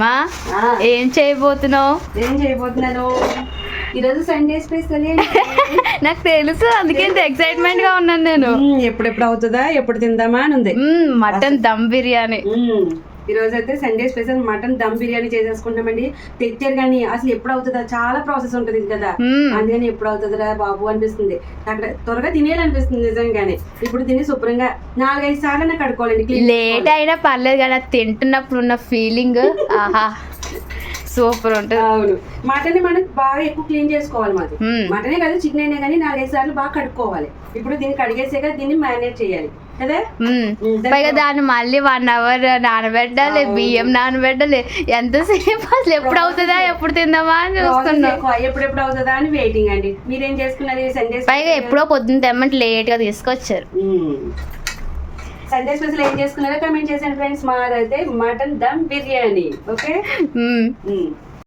మా ఏం చేయబోతున్నావు? ఈరోజు సండే స్పెషల్. నాకు తెలుసు, అందుకే ఇంత ఎక్సైట్మెంట్ గా ఉన్నాను నేను. ఎప్పుడెప్పుడు అవుతుందా, ఎప్పుడు తిందామా అని ఉంది. మటన్ దమ్ బిర్యానీ. ఈ రోజు అయితే Sunday special mutton dum biryani చేసేసుకుంటామండి. తెచ్చారు కానీ అసలు ఎప్పుడు అవుతుందా, చాలా ప్రాసెస్ ఉంటుంది కదా, అందుకని ఎప్పుడు అవుతుందా బాబు అనిపిస్తుంది. అక్కడ త్వరగా తినేయాలనిపిస్తుంది నిజంగానే. ఇప్పుడు తిని శుభ్రంగా 4-5 సార్లు కడుక్కోవాలండి. లేట్ అయినా పర్లేదు కానీ తింటున్నప్పుడు ఉన్న ఫీలింగ్ ఆహా సూపర్ ఉంటుంది. అవును, మటన్ మనం బాగా ఎక్కువ క్లీన్ చేసుకోవాలి. మాది మటనే కాదు, చికెన్ అయినా కానీ 4-5 సార్లు బాగా కడుక్కోవాలి. ఇప్పుడు దీన్ని కడిగేసాక దీన్ని మ్యారినేట్ చేయాలి కదా. పైగా దాన్ని మళ్ళీ 1 అవర్ నానబెట్టాలి, బియ్యం నానబెట్టాలి. ఎంతసేపు అసలు ఎప్పుడు అవుతుందా, ఎప్పుడు తిందామా అని చూస్తున్నా. ఎప్పుడెప్పుడు అవుతుందా అని వెయిటింగ్ అండి. మీరేం చేసుకున్నారు సండే? పైగా ఎప్పుడో పొద్దున్న తెమ్మంటే లేట్ గా తీసుకొచ్చారు. సండే స్పెషల్ ఏం చేసుకున్నారో కమెంట్ చేశాను ఫ్రెండ్స్. మాదైతే మటన్ దమ్ బిర్యానీ. ఓకే.